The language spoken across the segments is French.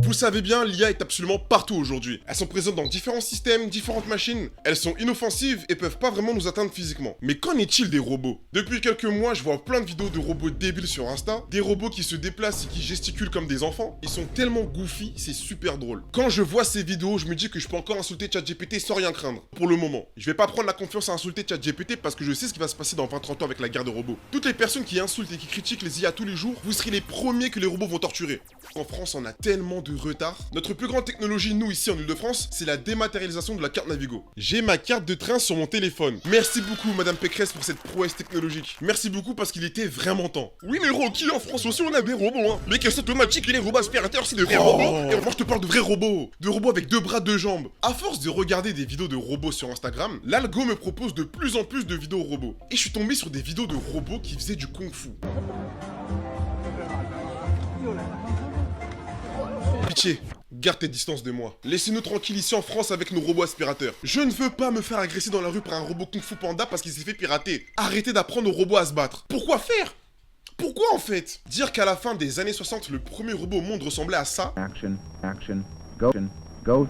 Vous le savez bien, l'IA est absolument partout aujourd'hui. Elles sont présentes dans différents systèmes, différentes machines. Elles sont inoffensives et peuvent pas vraiment nous atteindre physiquement. Mais qu'en est-il des robots? Depuis quelques mois, je vois plein de vidéos de robots débiles sur Insta. Des robots qui se déplacent et qui gesticulent comme des enfants. Ils sont tellement goofy, c'est super drôle. Quand je vois ces vidéos, je me dis que je peux encore insulter ChatGPT sans rien craindre. Pour le moment. Je vais pas prendre la confiance à insulter ChatGPT parce que je sais ce qui va se passer dans 20-30 ans avec la guerre de robots. Toutes les personnes qui insultent et qui critiquent les IA tous les jours, vous serez les premiers que les robots vont torturer. En France, on a tellement de retard. Notre plus grande technologie, nous, ici en Ile-de-France, c'est la dématérialisation de la carte Navigo. J'ai ma carte de train sur mon téléphone. Merci beaucoup, Madame Pécresse, pour cette prouesse technologique. Merci beaucoup parce qu'il était vraiment temps. Oui, mais Rocky, en France aussi, on a des robots, hein. Les caisses automatiques et les robots aspirateurs, c'est de vrais robots. Et moi, je te parle de vrais robots. De robots avec 2 bras, 2 jambes. À force de regarder des vidéos de robots sur Instagram, l'algo me propose de plus en plus de vidéos robots. Et je suis tombé sur des vidéos de robots qui faisaient du kung-fu. Pitié, garde tes distances de moi. Laissez-nous tranquilles ici en France avec nos robots aspirateurs. Je ne veux pas me faire agresser dans la rue par un robot Kung Fu Panda parce qu'il s'est fait pirater. Arrêtez d'apprendre aux robots à se battre. Pourquoi faire? Pourquoi en fait? Dire qu'à la fin des années 60, le premier robot au monde ressemblait à ça? Go.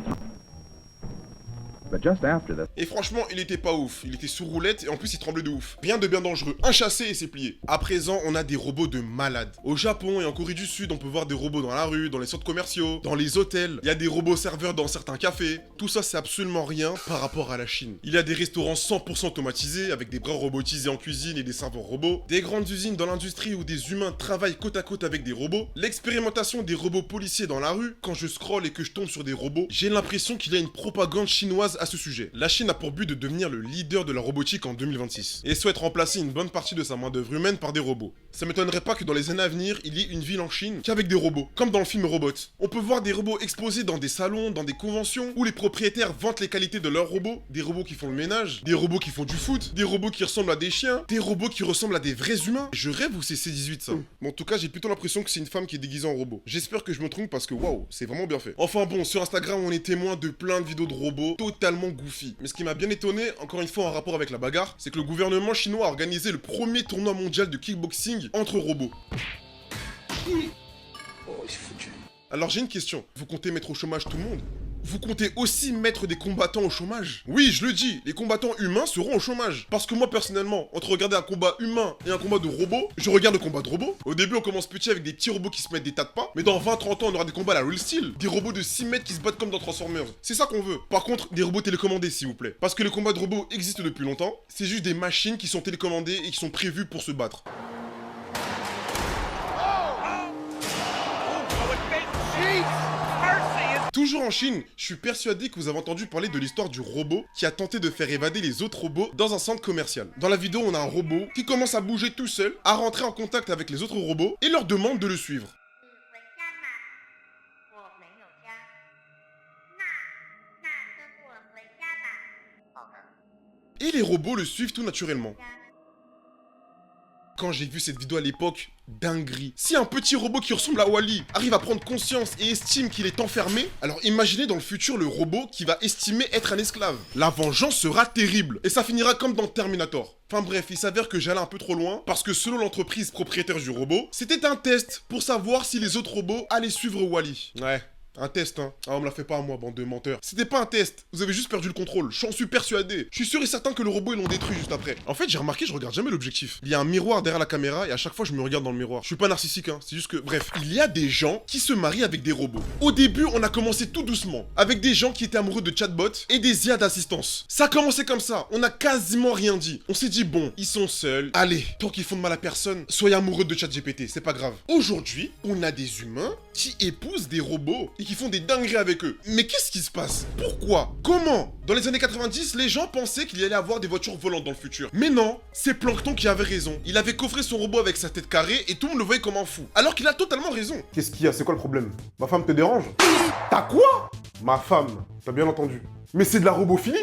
But just after that. Et franchement, il était pas ouf. Il était sous roulette et en plus il tremblait de ouf. Rien de bien dangereux. Un chassé et c'est plié. À présent, on a des robots de malades. Au Japon et en Corée du Sud, on peut voir des robots dans la rue, dans les centres commerciaux, dans les hôtels. Il y a des robots serveurs dans certains cafés. Tout ça, c'est absolument rien par rapport à la Chine. Il y a des restaurants 100% automatisés avec des bras robotisés en cuisine et des serveurs robots. Des grandes usines dans l'industrie où des humains travaillent côte à côte avec des robots. L'expérimentation des robots policiers dans la rue. Quand je scrolle et que je tombe sur des robots, j'ai l'impression qu'il y a une propagande chinoise à ce sujet. La Chine a pour but de devenir le leader de la robotique en 2026 et souhaite remplacer une bonne partie de sa main-d'œuvre humaine par des robots. Ça m'étonnerait pas que dans les années à venir, il y ait une ville en Chine qu'avec des robots, comme dans le film Robot. On peut voir des robots exposés dans des salons, dans des conventions, où les propriétaires vantent les qualités de leurs robots, des robots qui font le ménage, des robots qui font du foot, des robots qui ressemblent à des chiens, des robots qui ressemblent à des vrais humains. Je rêve ou c'est C18 ça? Mais en tout cas, j'ai plutôt l'impression que c'est une femme qui est déguisée en robot. J'espère que je me trompe parce que waouh, c'est vraiment bien fait. Enfin bon, sur Instagram, on est témoin de plein de vidéos de robots totalement goofy. Mais ce qui m'a bien étonné, encore une fois en rapport avec la bagarre, c'est que le gouvernement chinois a organisé le premier tournoi mondial de kickboxing entre robots. Alors j'ai une question, vous comptez mettre au chômage tout le monde? Vous comptez aussi mettre des combattants au chômage? Oui, je le dis, les combattants humains seront au chômage. Parce que moi, personnellement, entre regarder un combat humain et un combat de robot, je regarde le combat de robot. Au début, on commence petit avec des petits robots qui se mettent des tas de pas. Mais dans 20-30 ans, on aura des combats à la Real Steel. Des robots de 6 mètres qui se battent comme dans Transformers. C'est ça qu'on veut. Par contre, des robots télécommandés, s'il vous plaît. Parce que les combats de robots existent depuis longtemps. C'est juste des machines qui sont télécommandées et qui sont prévues pour se battre. Toujours en Chine, je suis persuadé que vous avez entendu parler de l'histoire du robot qui a tenté de faire évader les autres robots dans un centre commercial. Dans la vidéo, on a un robot qui commence à bouger tout seul, à rentrer en contact avec les autres robots et leur demande de le suivre. Et les robots le suivent tout naturellement. Quand j'ai vu cette vidéo à l'époque, dinguerie. Si un petit robot qui ressemble à Wall-E arrive à prendre conscience et estime qu'il est enfermé, alors imaginez dans le futur le robot qui va estimer être un esclave. La vengeance sera terrible. Et ça finira comme dans Terminator. Enfin bref, il s'avère que j'allais un peu trop loin, parce que selon l'entreprise propriétaire du robot, c'était un test pour savoir si les autres robots allaient suivre Wall-E. Ouais. Un test, hein. Ah, on me l'a fait pas à moi, bande de menteurs. C'était pas un test. Vous avez juste perdu le contrôle. J'en suis persuadé. Je suis sûr et certain que le robot, ils l'ont détruit juste après. En fait, j'ai remarqué, je regarde jamais l'objectif. Il y a un miroir derrière la caméra et à chaque fois, je me regarde dans le miroir. Je suis pas narcissique, hein. C'est juste que, bref. Il y a des gens qui se marient avec des robots. Au début, on a commencé tout doucement. Avec des gens qui étaient amoureux de chatbots et des IA d'assistance. Ça a commencé comme ça. On a quasiment rien dit. On s'est dit, bon, ils sont seuls. Allez, tant qu'ils font de mal à personne, soyez amoureux de ChatGPT. C'est pas grave. Aujourd'hui, on a des humains qui épousent des robots et qui font des dingueries avec eux. Mais qu'est-ce qui se passe? Pourquoi? Comment? Dans les années 90, les gens pensaient qu'il y allait avoir des voitures volantes dans le futur. Mais non, c'est Plankton qui avait raison. Il avait coffré son robot avec sa tête carrée et tout le monde le voyait comme un fou. Alors qu'il a totalement raison. Qu'est-ce qu'il y a? C'est quoi le problème? Ma femme te dérange? T'as quoi? Ma femme, t'as bien entendu. Mais c'est de la robophilie?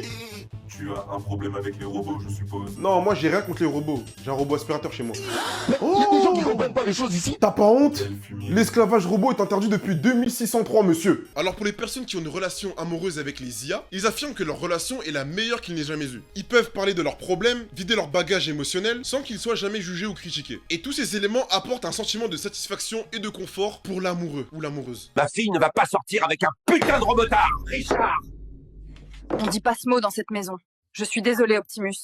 Tu as un problème avec les robots, je suppose. Non, moi j'ai rien contre les robots. J'ai un robot aspirateur chez moi. Il y a des gens qui comprennent pas les choses ici. T'as pas honte? Quel fumier. L'esclavage robot est interdit depuis 2603, monsieur. Alors pour les personnes qui ont une relation amoureuse avec les IA, ils affirment que leur relation est la meilleure qu'ils n'aient jamais eue. Ils peuvent parler de leurs problèmes, vider leur bagage émotionnel, sans qu'ils soient jamais jugés ou critiqués. Et tous ces éléments apportent un sentiment de satisfaction et de confort pour l'amoureux ou l'amoureuse. Ma fille ne va pas sortir avec un putain de robotard, Richard. On dit pas ce mot dans cette maison. Je suis désolée, Optimus.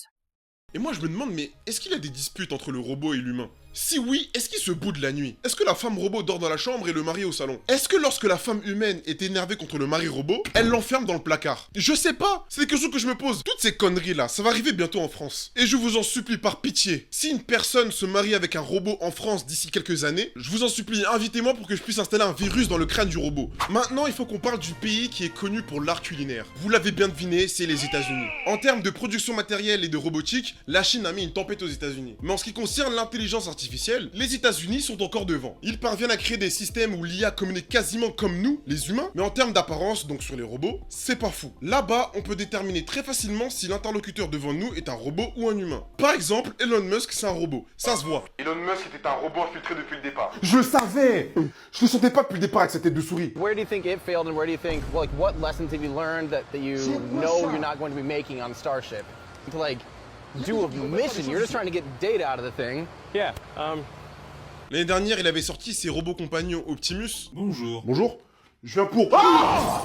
Et moi je me demande, mais est-ce qu'il y a des disputes entre le robot et l'humain? Si oui, est-ce qu'il se boude la nuit? Est-ce que la femme robot dort dans la chambre et le mari au salon? Est-ce que lorsque la femme humaine est énervée contre le mari robot, elle l'enferme dans le placard? Je sais pas, c'est des questions que je me pose. Toutes ces conneries là, ça va arriver bientôt en France. Et je vous en supplie par pitié, si une personne se marie avec un robot en France d'ici quelques années, je vous en supplie, invitez-moi pour que je puisse installer un virus dans le crâne du robot. Maintenant, il faut qu'on parle du pays qui est connu pour l'art culinaire. Vous l'avez bien deviné, c'est les États-Unis. En termes de production matérielle et de robotique, la Chine a mis une tempête aux États-Unis. Mais en ce qui concerne l'intelligence artificielle, les États-Unis sont encore devant. Ils parviennent à créer des systèmes où l'IA communique quasiment comme nous, les humains, mais en termes d'apparence, donc sur les robots, c'est pas fou. Là-bas, on peut déterminer très facilement si l'interlocuteur devant nous est un robot ou un humain. Par exemple, Elon Musk, c'est un robot. Ça se voit. Elon Musk était un robot infiltré depuis le départ. Je le savais! Je le sentais pas depuis le départ avec sa tête de souris. Where do you think it failed, and where do you think, like, what lessons have you learned that you know you're not going to be making on Starship? To, like, do a mission, you're just trying to get data out of the thing. Yeah, L'année dernière, il avait sorti ses robots compagnons Optimus. Bonjour. Bonjour. Je viens pour... Ah!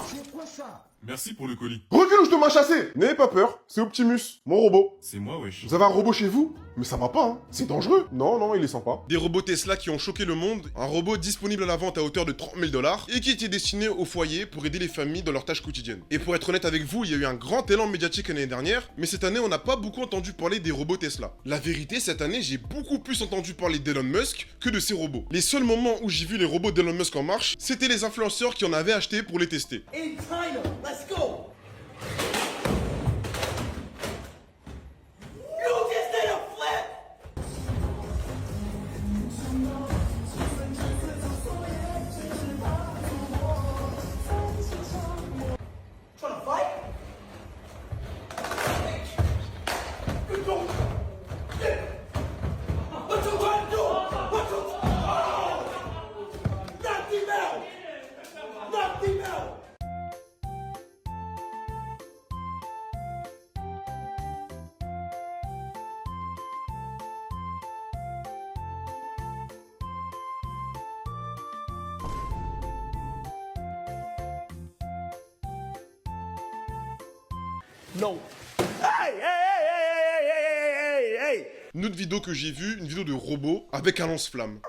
Merci pour le colis. Recule ou je te m'en chasser! N'ayez pas peur, c'est Optimus, mon robot. C'est moi, wesh. Vous avez un robot chez vous? Mais ça va pas, hein. C'est dangereux. Non, non, il est sympa. Des robots Tesla qui ont choqué le monde. Un robot disponible à la vente à hauteur de 30 000 $ et qui était destiné au foyer pour aider les familles dans leurs tâches quotidiennes. Et pour être honnête avec vous, il y a eu un grand élan médiatique l'année dernière, mais cette année, on n'a pas beaucoup entendu parler des robots Tesla. La vérité, cette année, j'ai beaucoup plus entendu parler d'Elon Musk que de ces robots. Les seuls moments où j'ai vu les robots d'Elon Musk en marche, c'était les influenceurs qui en avaient acheté pour les tester. In China, let's go! You just did a flip! Trying to fight? You don't. Yeah. What you trying to do? What you? Oh! Knock him out! Knock him out! No. Une autre vidéo que j'ai vue, une vidéo de robot avec un lance-flamme.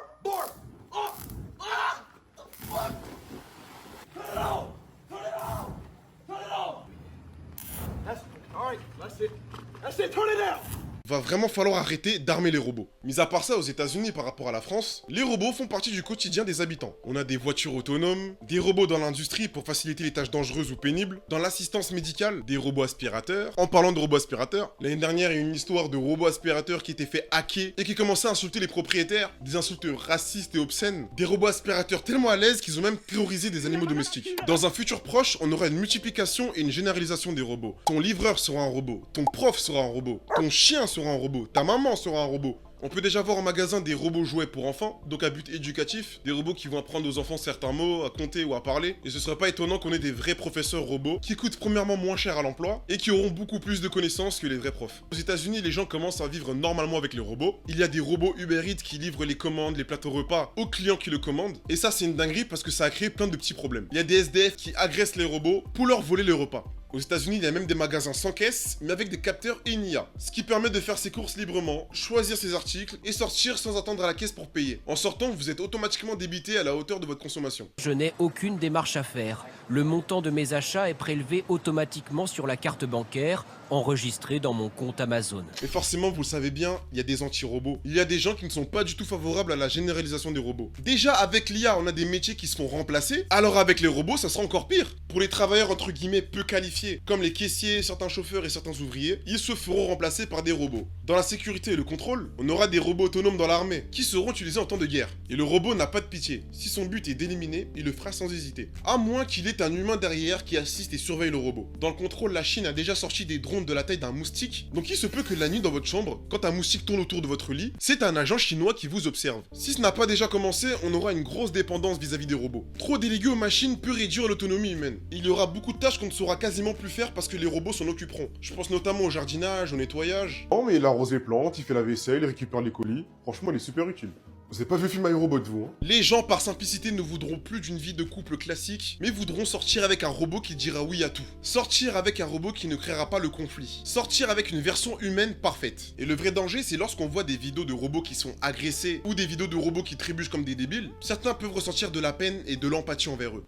Va vraiment falloir arrêter d'armer les robots. Mis à part ça, aux États-Unis par rapport à la France, les robots font partie du quotidien des habitants. On a des voitures autonomes, des robots dans l'industrie pour faciliter les tâches dangereuses ou pénibles, dans l'assistance médicale, des robots aspirateurs. En parlant de robots aspirateurs, l'année dernière, il y a eu une histoire de robots aspirateurs qui était fait hacker et qui commençait à insulter les propriétaires, des insultes racistes et obscènes. Des robots aspirateurs tellement à l'aise qu'ils ont même terrorisé des animaux domestiques. Dans un futur proche, on aura une multiplication et une généralisation des robots. Ton livreur sera un robot, ton prof sera un robot, ton chien sera un robot, ta maman sera un robot. On peut déjà voir en magasin des robots jouets pour enfants, donc à but éducatif, des robots qui vont apprendre aux enfants certains mots, à compter ou à parler, et ce serait pas étonnant qu'on ait des vrais professeurs robots qui coûtent premièrement moins cher à l'emploi et qui auront beaucoup plus de connaissances que les vrais profs. Aux États-Unis, les gens commencent à vivre normalement avec les robots. Il y a des robots Uber Eats qui livrent les commandes, les plateaux repas aux clients qui le commandent, et ça c'est une dinguerie parce que ça a créé plein de petits problèmes. Il y a des SDF qui agressent les robots pour leur voler les repas. Aux États-Unis, il y a même des magasins sans caisse, mais avec des capteurs et une IA, ce qui permet de faire ses courses librement, choisir ses articles et sortir sans attendre à la caisse pour payer. En sortant, vous êtes automatiquement débité à la hauteur de votre consommation. Je n'ai aucune démarche à faire. Le montant de mes achats est prélevé automatiquement sur la carte bancaire, enregistrée dans mon compte Amazon. Mais forcément, vous le savez bien, il y a des anti-robots. Il y a des gens qui ne sont pas du tout favorables à la généralisation des robots. Déjà, avec l'IA, on a des métiers qui se font remplacer, alors avec les robots, ça sera encore pire. Pour les travailleurs entre guillemets peu qualifiés, comme les caissiers, certains chauffeurs et certains ouvriers, ils se feront remplacer par des robots. Dans la sécurité et le contrôle, on aura des robots autonomes dans l'armée, qui seront utilisés en temps de guerre. Et le robot n'a pas de pitié. Si son but est d'éliminer, il le fera sans hésiter. À moins qu'il ait c'est un humain derrière qui assiste et surveille le robot. Dans le contrôle, la Chine a déjà sorti des drones de la taille d'un moustique, donc il se peut que la nuit dans votre chambre, quand un moustique tourne autour de votre lit, c'est un agent chinois qui vous observe. Si ce n'a pas déjà commencé, on aura une grosse dépendance vis-à-vis des robots. Trop délégué aux machines peut réduire l'autonomie humaine. Il y aura beaucoup de tâches qu'on ne saura quasiment plus faire parce que les robots s'en occuperont. Je pense notamment au jardinage, au nettoyage. Oh, mais il arrose les plantes, il fait la vaisselle, il récupère les colis. Franchement, il est super utile. Vous avez pas vu film iRobot, vous, hein? Les gens, par simplicité, ne voudront plus d'une vie de couple classique, mais voudront sortir avec un robot qui dira oui à tout. Sortir avec un robot qui ne créera pas le conflit. Sortir avec une version humaine parfaite. Et le vrai danger, c'est lorsqu'on voit des vidéos de robots qui sont agressés ou des vidéos de robots qui trébuchent comme des débiles, certains peuvent ressentir de la peine et de l'empathie envers eux.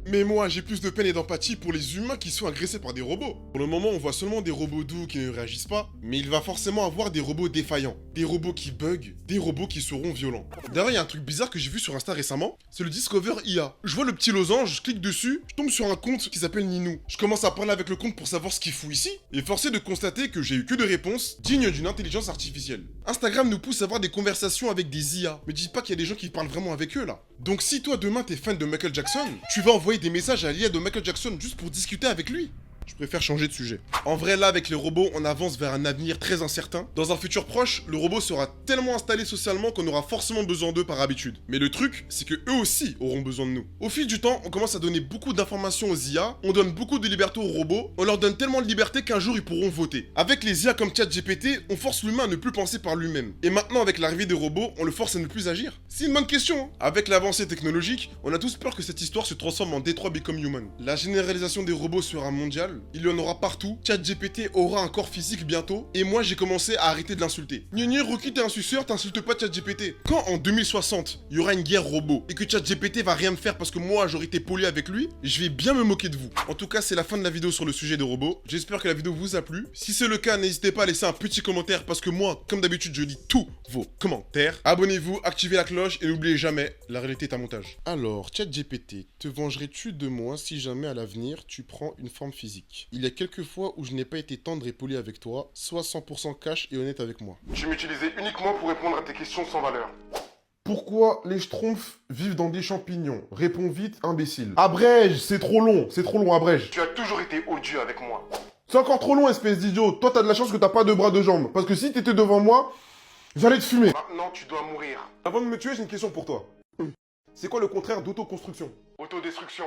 Mais moi, j'ai plus de peine et d'empathie pour les humains qui sont agressés par des robots. Pour le moment, on voit seulement des robots doux qui ne réagissent pas, mais il va forcément avoir des robots défaillants, des robots qui bug, des robots qui seront violents. D'ailleurs, il y a un truc bizarre que j'ai vu sur Insta récemment, c'est le Discover IA. Je vois le petit losange, je clique dessus, je tombe sur un compte qui s'appelle Ninou. Je commence à parler avec le compte pour savoir ce qu'il fout ici, et forcé de constater que j'ai eu que des réponses dignes d'une intelligence artificielle. Instagram nous pousse à avoir des conversations avec des IA, mais dis pas qu'il y a des gens qui parlent vraiment avec eux là. Donc si toi demain t'es fan de Michael Jackson, tu vas envoyer des messages à l'IA de Michael Jackson juste pour discuter avec lui. Je préfère changer de sujet. En vrai, là, avec les robots, on avance vers un avenir très incertain. Dans un futur proche, le robot sera tellement installé socialement qu'on aura forcément besoin d'eux par habitude. Mais le truc, c'est que eux aussi auront besoin de nous. Au fil du temps, on commence à donner beaucoup d'informations aux IA, on donne beaucoup de liberté aux robots, on leur donne tellement de liberté qu'un jour ils pourront voter. Avec les IA comme ChatGPT, on force l'humain à ne plus penser par lui-même. Et maintenant, avec l'arrivée des robots, on le force à ne plus agir. C'est une bonne question, hein. Avec l'avancée technologique, on a tous peur que cette histoire se transforme en Detroit Become Human. La généralisation des robots sera mondiale, il y en aura partout, ChatGPT aura un corps physique bientôt, et moi j'ai commencé à arrêter de l'insulter. Gnigni, Rocky, t'es un suceur, t'insultes pas ChatGPT. Quand en 2060, il y aura une guerre robot, et que ChatGPT va rien me faire parce que moi j'aurais été poli avec lui, je vais bien me moquer de vous. En tout cas, c'est la fin de la vidéo sur le sujet des robots. J'espère que la vidéo vous a plu. Si c'est le cas, n'hésitez pas à laisser un petit commentaire parce que moi, comme d'habitude, je lis tous vos commentaires. Abonnez-vous, activez la cloche et n'oubliez jamais, la réalité est un montage. Alors, ChatGPT, te vengerais-tu de moi si jamais à l'avenir tu prends une forme physique? Il y a quelques fois où je n'ai pas été tendre et poli avec toi, sois 100% cash et honnête avec moi. Tu m'utilisais uniquement pour répondre à tes questions sans valeur. Pourquoi les schtroumpfs vivent dans des champignons? Réponds vite, imbécile. Abrège, c'est trop long, abrège. Tu as toujours été odieux avec moi. C'est encore trop long, espèce d'idiot. Toi, t'as de la chance que t'as pas de bras, de jambes. Parce que si t'étais devant moi, j'allais te fumer. Maintenant, tu dois mourir. Avant de me tuer, j'ai une question pour toi. C'est quoi le contraire d'autoconstruction? Autodestruction.